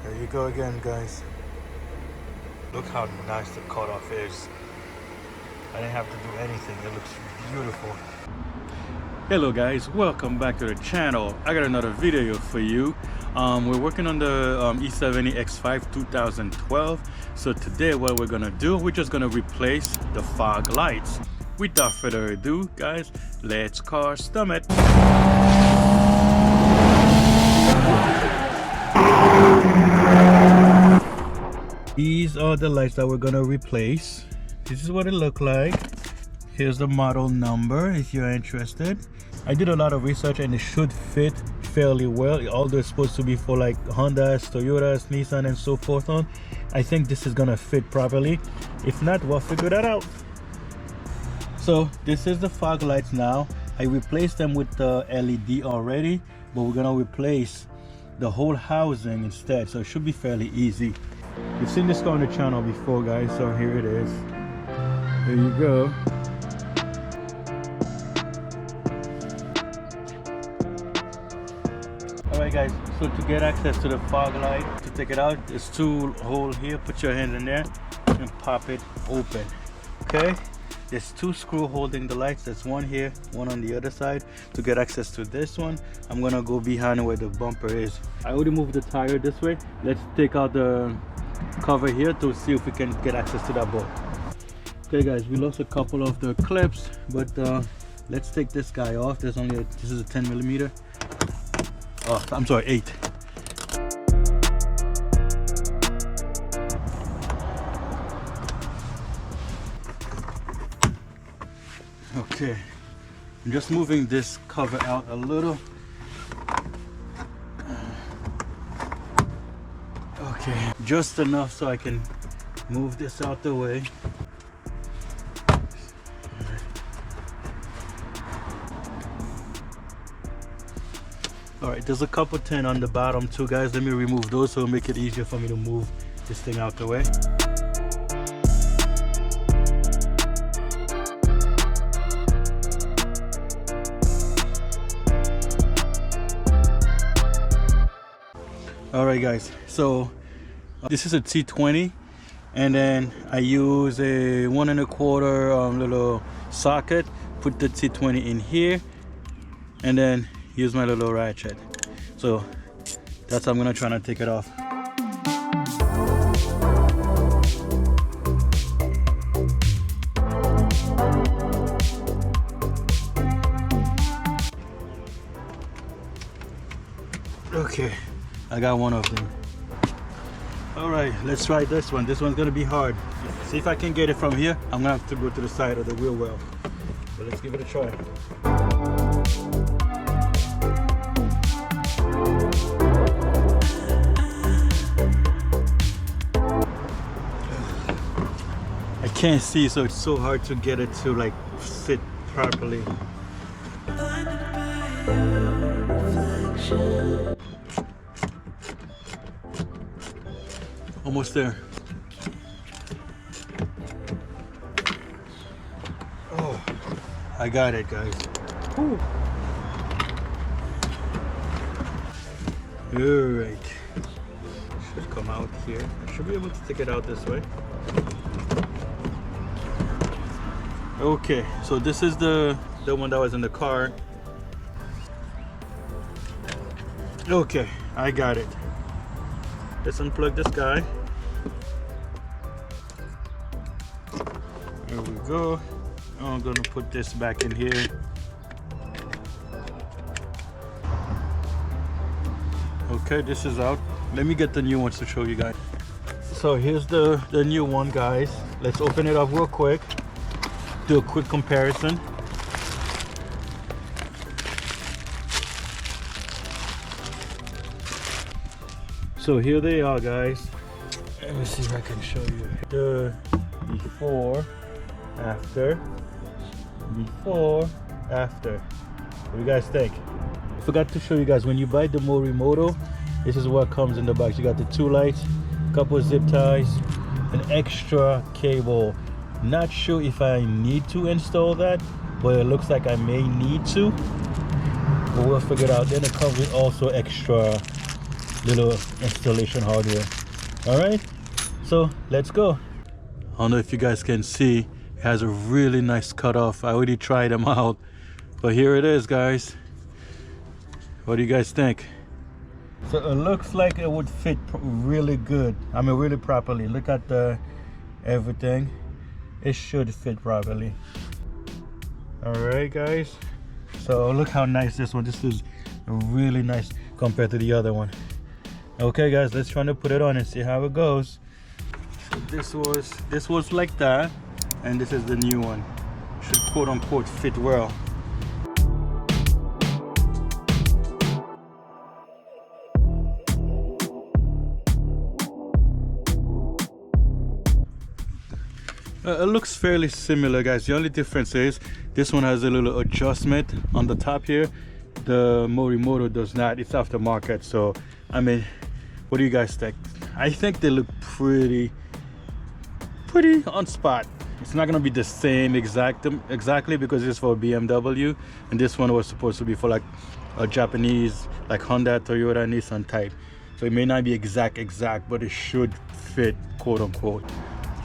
There you go again, guys. Look how nice the cutoff is. I didn't have to do anything. It looks beautiful. Hello guys, welcome back to the channel. I got another video for you. We're working on the E70 X5 2012. So today what we're gonna do, we're just gonna replace the fog lights. Without further ado, guys, let's custom it. These are the lights that we're gonna replace. This is what it looked like. Here's the model number if you're interested. I did a lot of research and it should fit fairly well, although it's supposed to be for like Hondas, Toyotas, Nissan and so forth on. I think this is gonna fit properly. If not, we'll figure that out. So this is the fog lights now. I replaced them with the LED already, but we're gonna replace the whole housing instead, so it should be fairly easy. You've seen this car on the channel before, guys, so here it is. There you go. Alright guys, so to get access to the fog light, to take it out, there's two holes here. Put your hand in there and pop it open. Okay, there's two screws holding the lights. There's one here, one on the other side. To get access to this one, I'm gonna go behind where the bumper is. I already moved the tire this way. Let's take out the cover here to see if we can get access to that bolt. Okay guys, we lost a couple of the clips, but let's take this guy off. There's only this is a 10mm. Oh, I'm sorry, 8. Okay, I'm just moving this cover out a little. Okay, just enough so I can move this out the way. Alright, there's a couple tin on the bottom too, guys. Let me remove those so it'll make it easier for me to move this thing out the way. Alright guys, so this is a T20 and then I use a 1 1/4 little socket. Put the T20 in here and then use my little ratchet. So that's how I'm gonna try to take it off. Okay, I got one of them. All right, let's try this one. This one's gonna be hard. See if I can get it from here. I'm gonna have to go to the side of the wheel well. But let's give it a try. I can't see, so it's so hard to get it to like sit properly. Almost there. Oh, I got it, guys. Whew. All right, should come out here. I should be able to take it out this way. Okay, so this is the one that was in the car. Okay, I got it. Let's unplug this guy. There we go. I'm gonna put this back in here. Okay, this is out. Let me get the new ones to show you guys. So here's the new one, guys. Let's open it up real quick. Do a quick comparison. So here they are, guys. Let me see if I can show you the before, after, before, after. What do you guys think? I forgot to show you guys, when you buy the Morimoto, this is what comes in the box. You got the 2 lights, a couple of zip ties, an extra cable. Not sure if I need to install that, but it looks like I may need to, but we'll figure it out. Then it comes with also extra little installation hardware. All right, so let's go. I don't know if you guys can see, it has a really nice cutoff. I already tried them out, but here it is, guys. What do you guys think? So it looks like it would fit really good. I mean, really properly. Look at the everything. It should fit properly. All right, guys. So look how nice this one. This is really nice compared to the other one. Okay, guys, let's try to put it on and see how it goes. This was like that, and this is the new one. Should quote unquote fit well. It looks fairly similar, guys. The only difference is this one has a little adjustment on the top here. The Morimoto does not. It's aftermarket. So I mean, what do you guys think? I think they look pretty on spot. It's not gonna be the same exactly because it's for BMW, and this one was supposed to be for like a Japanese, like Honda, Toyota, Nissan type. So it may not be exact, but it should fit, quote unquote.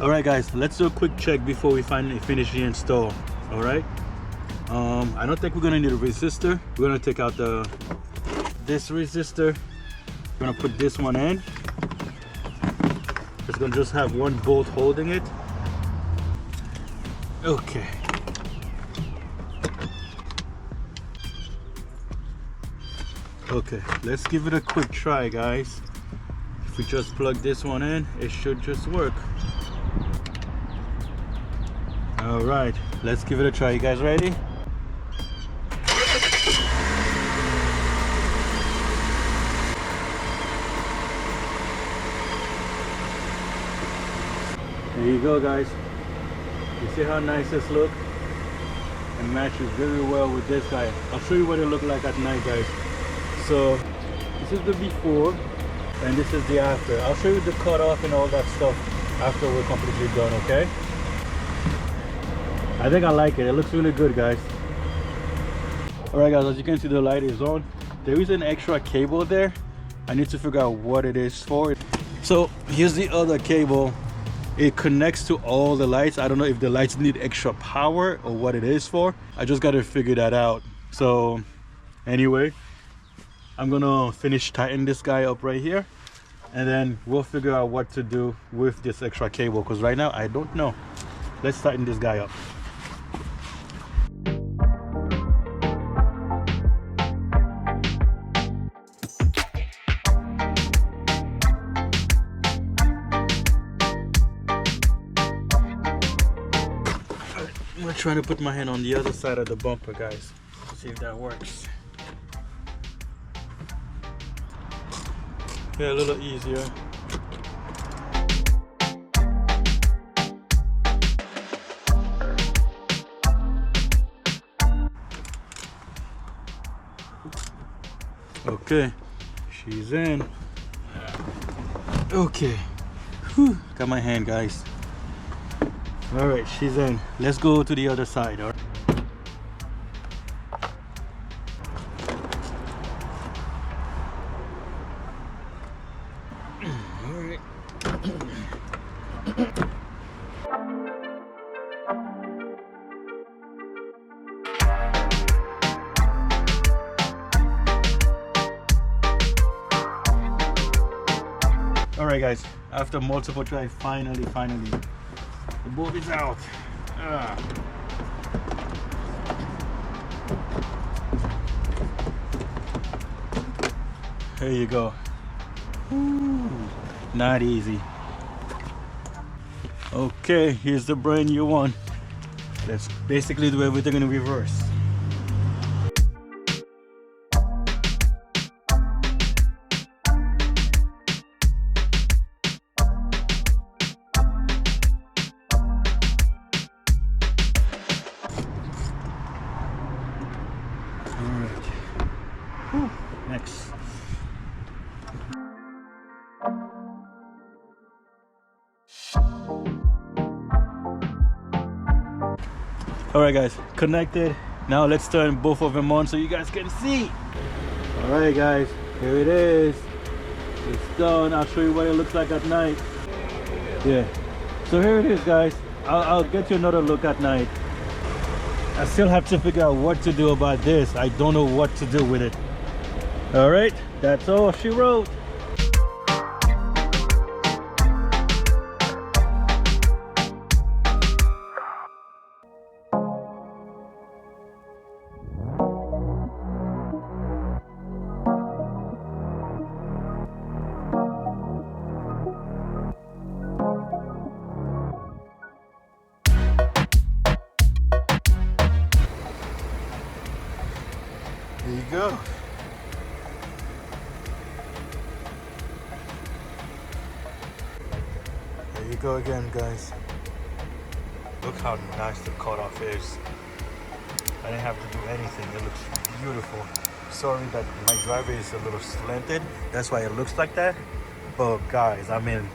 All right, guys, let's do a quick check before we finally finish the install. All right, I don't think we're gonna need a resistor. We're gonna take out this resistor. We're gonna put this one in. It's gonna just have one bolt holding it. Okay. Okay, let's give it a quick try, guys. If we just plug this one in, it should just work. All right, let's give it a try. You guys ready? There you go, guys. You see how nice this looks? It matches very well with this guy. I'll show you what it looked like at night, guys. So this is the before and this is the after. I'll show you the cutoff and all that stuff after we're completely done, okay? I think I like it. It looks really good, guys. All right, guys, as you can see, the light is on. There is an extra cable there. I need to figure out what it is for. So here's the other cable. It connects to all the lights. I don't know if the lights need extra power or what it is for. I just got to figure that out. So anyway, I'm gonna finish tightening this guy up right here, and then we'll figure out what to do with this extra cable, because right now I don't know. Let's tighten this guy up. I'm trying to put my hand on the other side of the bumper, guys. See if that works. Yeah, a little easier. Okay, she's in. Okay. Whew. Got my hand, guys. All right, she's in. Let's go to the other side. All right. All right, guys, after multiple tries, finally the bolt is out. There you go. Ooh, not easy. Okay, here's the brand new one. Let's basically do everything in reverse. Next. All right, guys, connected. Now let's turn both of them on so you guys can see. All right, guys, here it is. It's done. I'll show you what it looks like at night. Yeah. So here it is, guys. I'll get you another look at night. I still have to figure out what to do about this. I don't know what to do with it. All right, that's all she wrote. There you go. There you go again, guys. Look how nice the cutoff is. I didn't have to do anything. It looks beautiful. Sorry that my driveway is a little slanted. That's why it looks like that. But guys, I mean,